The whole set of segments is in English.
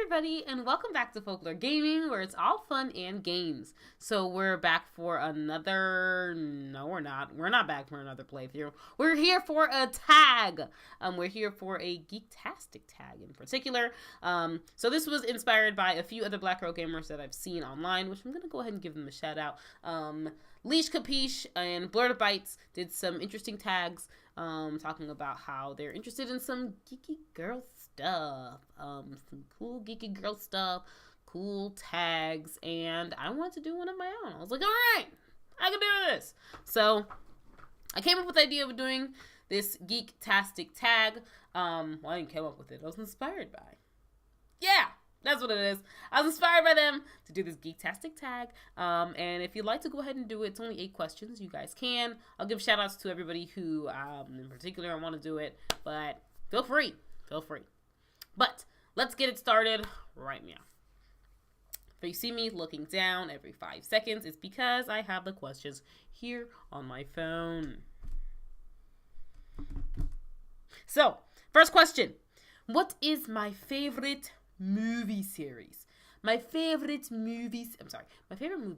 everybody, and welcome back to Folk Laure Gaming, where it's all fun and games. So we're back for another... No, we're not. We're not back for another playthrough. We're here for a tag. We're here for a GeekTastic Tag in particular. So this was inspired by a few other Black Girl gamers that I've seen online, which I'm going to go ahead and give them a shout out. Leash Capiche and Blur the Bites did some interesting tags, talking about how they're interested in some geeky girl stuff, some cool geeky girl stuff, cool tags, and I wanted to do one of my own. I was like, all right, I can do this. So I came up with the idea of doing this GeekTastic Tag. Well, I didn't come up with it. I was inspired by. Yeah. That's what it is. I was inspired by them to do this GeekTastic Tag. And if you'd like to go ahead and do it, it's only 8 questions. You guys can. I'll give shout outs to everybody who, in particular, I want to do it. But feel free. Feel free. But let's get it started right now. If you see me looking down every 5 seconds, it's because I have the questions here on my phone. So, first question. What is my favorite movie series? My favorite movie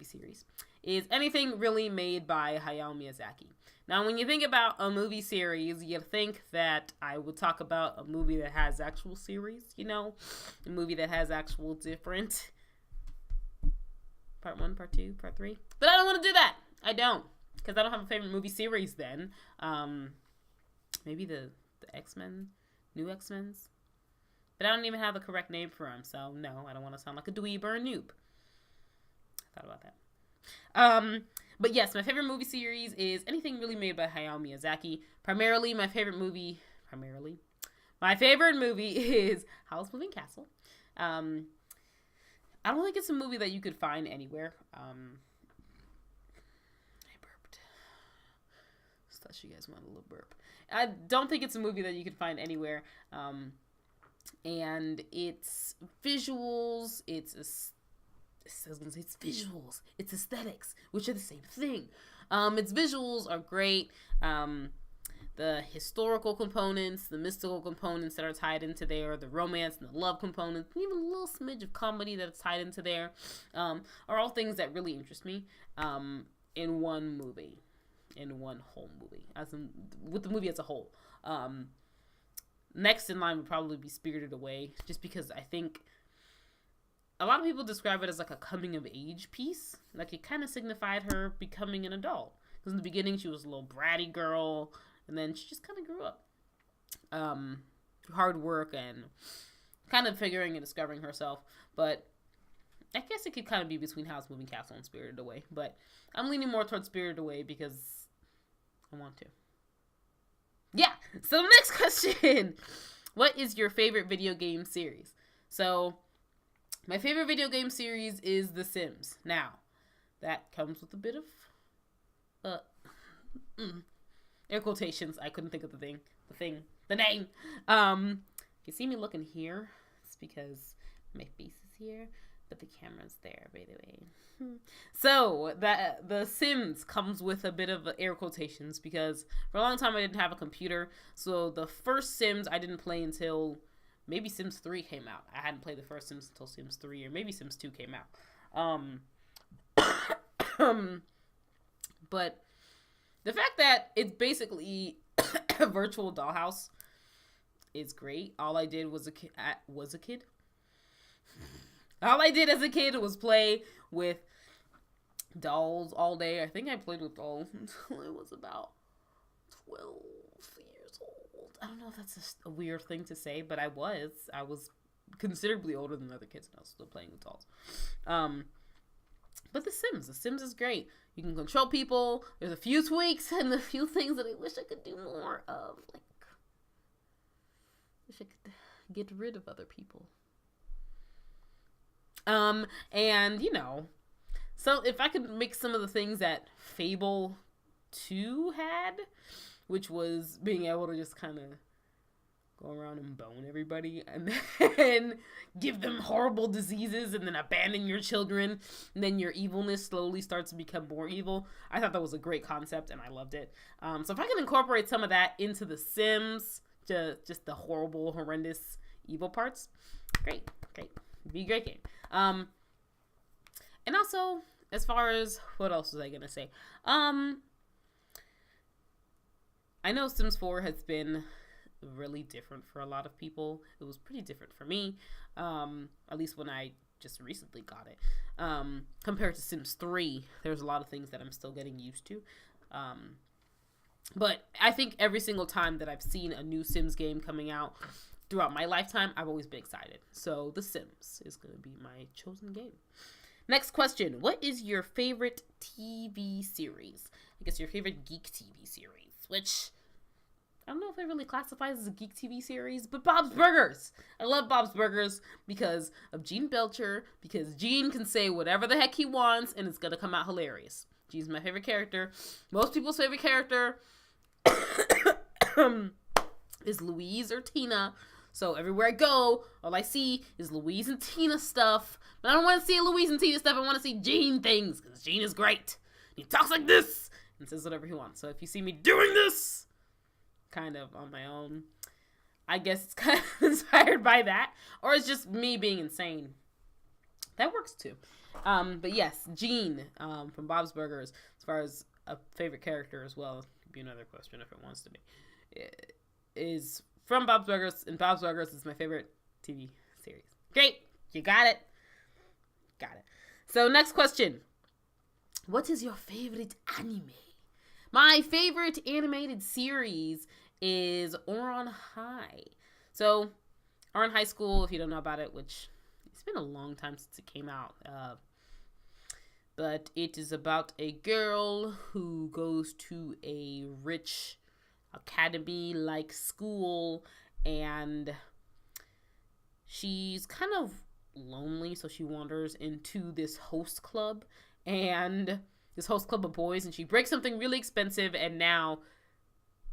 series is anything really made by Hayao Miyazaki. Now, when you think about a movie series, you think that I would talk about a movie that has actual series, you know, a movie that has actual different part 1, part 2, part 3. But I don't want to do that. I don't, because I don't have a favorite movie series then. Maybe the X-Men, new X-Men's. But I don't even have the correct name for him, so no, I don't want to sound like a dweeb or a noob. I thought about that. But yes, my favorite movie series is anything really made by Hayao Miyazaki. My favorite movie is Howl's Moving Castle. I don't think it's a movie that you could find anywhere. I burped. Just thought you guys wanted a little burp. I don't think it's a movie that you could find anywhere. And it's visuals, it's aesthetics, which are the same thing. Its visuals are great. The historical components, the mystical components that are tied into there, the romance and the love components, and even a little smidge of comedy that's tied into there, are all things that really interest me, in one movie, in one whole movie, with the movie as a whole. Next in line would probably be Spirited Away, just because I think a lot of people describe it as like a coming of age piece. Like it kind of signified her becoming an adult. Because in the beginning she was a little bratty girl, and then she just kind of grew up. Through hard work and kind of figuring and discovering herself. But I guess it could kind of be between Howl's Moving Castle and Spirited Away. But I'm leaning more towards Spirited Away because I want to. Yeah, so the next question. What is your favorite video game series? So, my favorite video game series is The Sims. Now, that comes with a bit of, air quotations. I couldn't think of the name. If you see me looking here, it's because my face is here, but the camera's there, by the way. So, The Sims comes with a bit of air quotations because for a long time I didn't have a computer. So, the first Sims I didn't play until maybe Sims 3 came out. I hadn't played the first Sims until Sims 3 or maybe Sims 2 came out. But the fact that it's basically a virtual dollhouse is great. All I did was All I did as a kid was play with dolls all day. I think I played with dolls until I was about 12 years old. I don't know if that's a weird thing to say, but I was considerably older than other kids, and I was still playing with dolls. But The Sims is great. You can control people. There's a few tweaks and a few things that I wish I could do more of. Like, wish I could get rid of other people. And, you know, so if I could make some of the things that Fable 2 had, which was being able to just kind of go around and bone everybody and then give them horrible diseases and then abandon your children, and then your evilness slowly starts to become more evil. I thought that was a great concept and I loved it. So if I can incorporate some of that into The Sims, just the horrible, horrendous, evil parts, great. It'd be a great game. And also, as far as, what else was I going to say? I know Sims 4 has been really different for a lot of people. It was pretty different for me, at least when I just recently got it. Compared to Sims 3, there's a lot of things that I'm still getting used to. But I think every single time that I've seen a new Sims game coming out throughout my lifetime, I've always been excited. So The Sims is going to be my chosen game. Next question. What is your favorite TV series? I guess your favorite geek TV series, which I don't know if it really classifies as a geek TV series, but Bob's Burgers. I love Bob's Burgers because of Gene Belcher, because Gene can say whatever the heck he wants and it's going to come out hilarious. Gene's my favorite character. Most people's favorite character is Louise or Tina. So everywhere I go, all I see is Louise and Tina stuff. But I don't want to see Louise and Tina stuff. I want to see Gene things, because Gene is great. He talks like this and says whatever he wants. So if you see me doing this, kind of on my own, I guess it's kind of inspired by that. Or it's just me being insane. That works too. But yes, Gene from Bob's Burgers, as far as a favorite character as well, could be another question if it wants to be, is from Bob's Burgers, and Bob's Burgers is my favorite TV series. Great. You got it. Got it. So next question. What is your favorite anime? My favorite animated series is Ouran High. So Ouran High School, if you don't know about it, which it's been a long time since it came out, but it is about a girl who goes to a rich academy-like school, and she's kind of lonely, so she wanders into this host club, and this host club of boys, and she breaks something really expensive, and now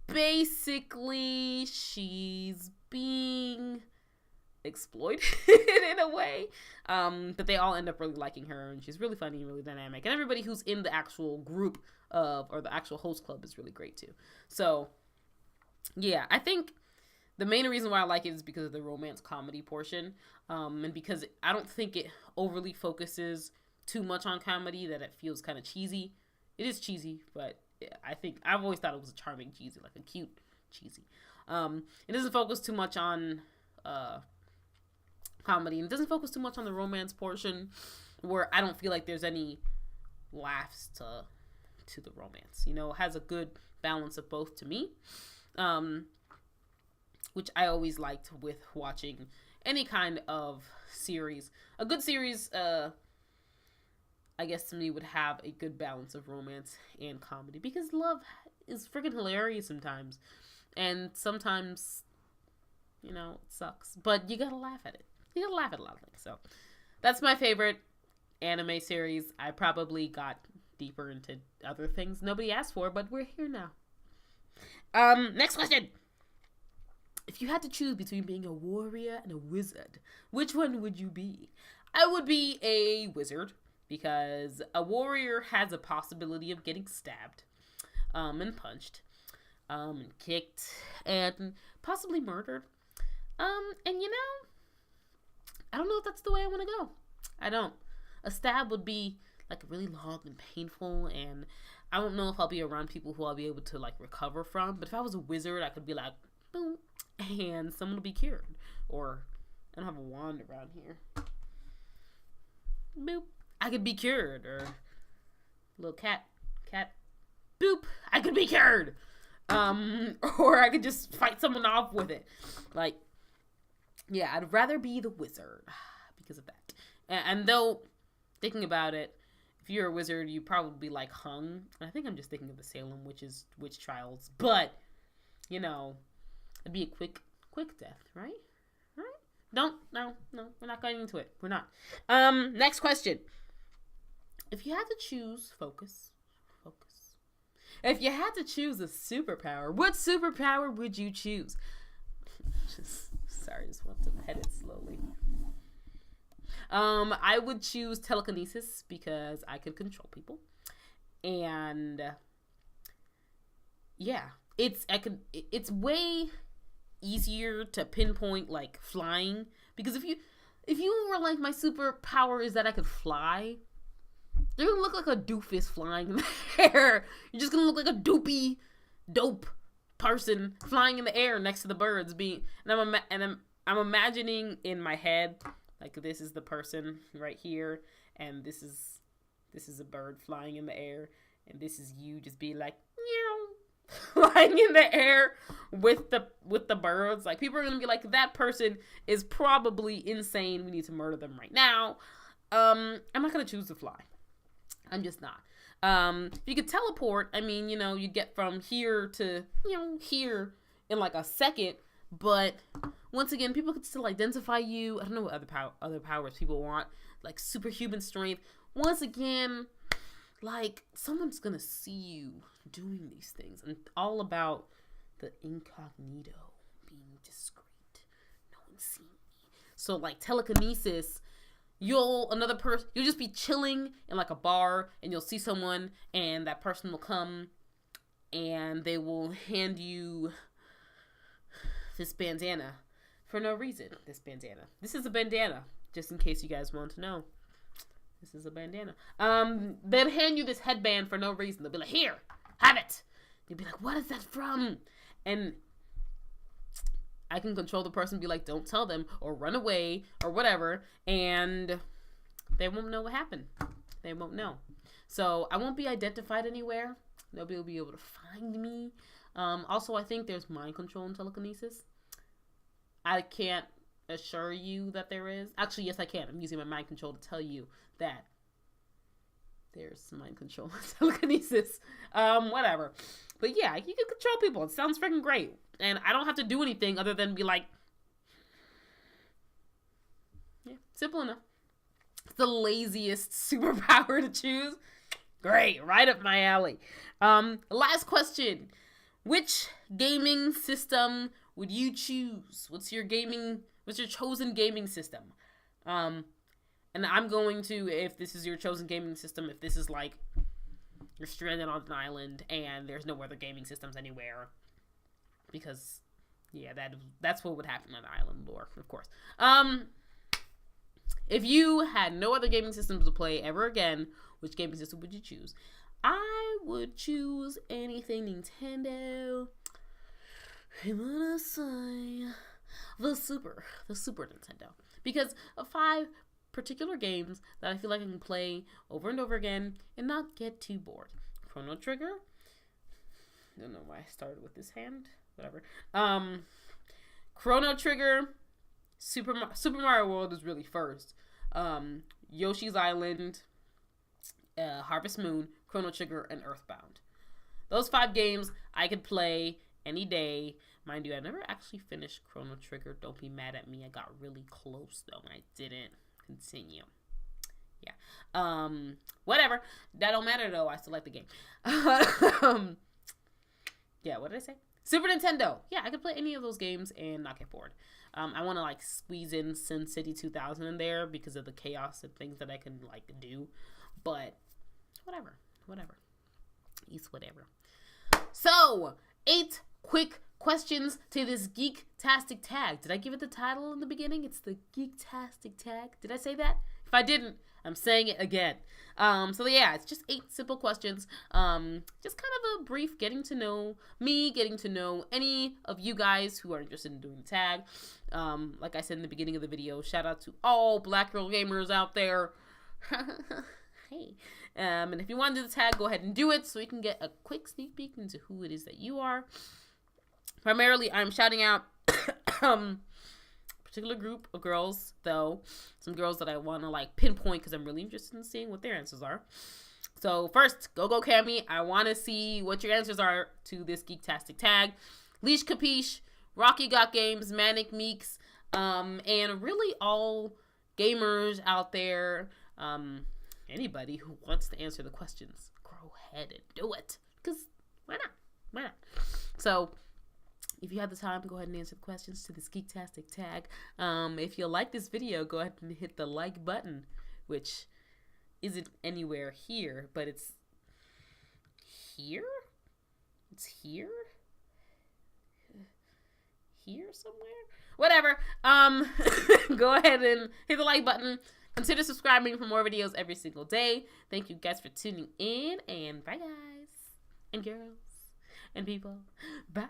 basically she's being exploited in a way, but they all end up really liking her, and she's really funny and really dynamic, and everybody who's in the actual group of, or the actual host club, is really great too. So yeah, I think the main reason why I like it is because of the romance comedy portion, and because I don't think it overly focuses too much on comedy that it feels kind of cheesy. It is cheesy, but I think I've always thought it was a charming cheesy, like a cute cheesy. It doesn't focus too much on comedy, and it doesn't focus too much on the romance portion, where I don't feel like there's any laughs to the romance. You know, it has a good balance of both to me, which I always liked with watching any kind of series. A good series, I guess to me, would have a good balance of romance and comedy, because love is freaking hilarious sometimes, and sometimes, you know, it sucks, but you gotta laugh at it. You gotta laugh at a lot of things. So that's my favorite anime series. I probably got deeper into other things nobody asked for, but we're here now. Next question. If you had to choose between being a warrior and a wizard, which one would you be? I would be a wizard, because a warrior has a possibility of getting stabbed, and punched, and kicked, and possibly murdered. And you know, I don't know if that's the way I want to go. I don't. A stab would be like really long and painful, and I don't know if I'll be around people who I'll be able to like recover from. But if I was a wizard, I could be like, boom, and someone will be cured. Or I don't have a wand around here. Boop, I could be cured. Or little cat, boop, I could be cured. Or I could just fight someone off with it. Like, yeah, I'd rather be the wizard because of that. And though, thinking about it, if you're a wizard, you'd probably be like hung. I think I'm just thinking of the Salem witch trials. But, you know, it'd be a quick death, right? No, we're not going into it. We're not. Next question. If you had to choose, focus. If you had to choose a superpower, what superpower would you choose? Sorry, just want to head it slowly. I would choose telekinesis, because I could control people. And yeah, it's way easier to pinpoint like flying, because if you where like my superpower is that I could fly, you're gonna look like a doofus flying in the air. You're just gonna look like a dope person flying in the air next to the birds. I'm imagining in my head, like, this is the person right here, and this is a bird flying in the air, and this is you just being like, meow, flying in the air with the birds. Like, people are gonna be like, that person is probably insane. We need to murder them right now. I'm not gonna choose to fly. I'm just not. If you could teleport, I mean, you know, you get from here to, you know, here in like a second. But once again, people could still identify you. I don't know what other powers people want, like superhuman strength. Once again, like, someone's gonna see you doing these things, and all about the incognito, being discreet. No one's seeing me. So like telekinesis, you'll just be chilling in like a bar, and you'll see someone, and that person will come, and they will hand you this bandana for no reason. This is a bandana, just in case you guys want to know. This is a bandana. They'll hand you this headband for no reason. They'll be like, here, have it. You'll be like, what is that from? And I can control the person, be like, don't tell them, or run away, or whatever, and they won't know what happened. They won't know. So I won't be identified anywhere. Nobody will be able to find me. Also, I think there's mind control and telekinesis. I can't assure you that there is. Actually, yes, I can. I'm using my mind control to tell you that there's mind control and telekinesis. Whatever. But yeah, you can control people. It sounds freaking great. And I don't have to do anything other than be like, yeah, simple enough. It's the laziest superpower to choose. Great, right up my alley. Last question. Which gaming system would you choose? What's your chosen gaming system? And I'm going to, if this is your chosen gaming system, if this is like, you're stranded on an island and there's no other gaming systems anywhere, because, yeah, that's what would happen on the island lore, of course. If you had no other gaming systems to play ever again, which gaming system would you choose? I would choose anything Nintendo. I'm gonna say the Super Nintendo, because of 5 particular games that I feel like I can play over and over again and not get too bored. Chrono Trigger. I don't know why I started with this hand. Whatever. Chrono Trigger. Super Mario World is really first. Yoshi's Island. Harvest Moon, Chrono Trigger, and Earthbound. Those 5 games I could play any day. Mind you, I never actually finished Chrono Trigger. Don't be mad at me. I got really close, though, and I didn't continue. Yeah. Whatever. That don't matter, though. I still like the game. Yeah, what did I say? Super Nintendo. Yeah, I could play any of those games and not get bored. I want to, like, squeeze in SimCity 2000 in there because of the chaos and things that I can, like, do. But whatever. It's whatever. So, 8 quick questions to this GeekTastic Tag. Did I give it the title in the beginning? It's the GeekTastic Tag. Did I say that? If I didn't, I'm saying it again. So yeah, it's just 8 simple questions. Just kind of a brief getting to know me, getting to know any of you guys who are interested in doing the tag. Like I said in the beginning of the video, shout out to all black girl gamers out there. Hey. And if you want to do the tag, go ahead and do it so we can get a quick sneak peek into who it is that you are. Primarily, I'm shouting out a particular group of girls, though. Some girls that I want to, like, pinpoint because I'm really interested in seeing what their answers are. So, first, go Cammy. I want to see what your answers are to this GeekTastic Tag. Leash Capiche, Rocky Got Games, Manic Meeks, and really all gamers out there, anybody who wants to answer the questions, go ahead and do it. Because why not? So, if you have the time, go ahead and answer the questions to this GeekTastic Tag. If you like this video, go ahead and hit the like button, which isn't anywhere here, but it's here? It's here? Here somewhere? Whatever. Go ahead and hit the like button. Consider subscribing for more videos every single day. Thank you guys for tuning in, and bye guys and girls and people. Bye.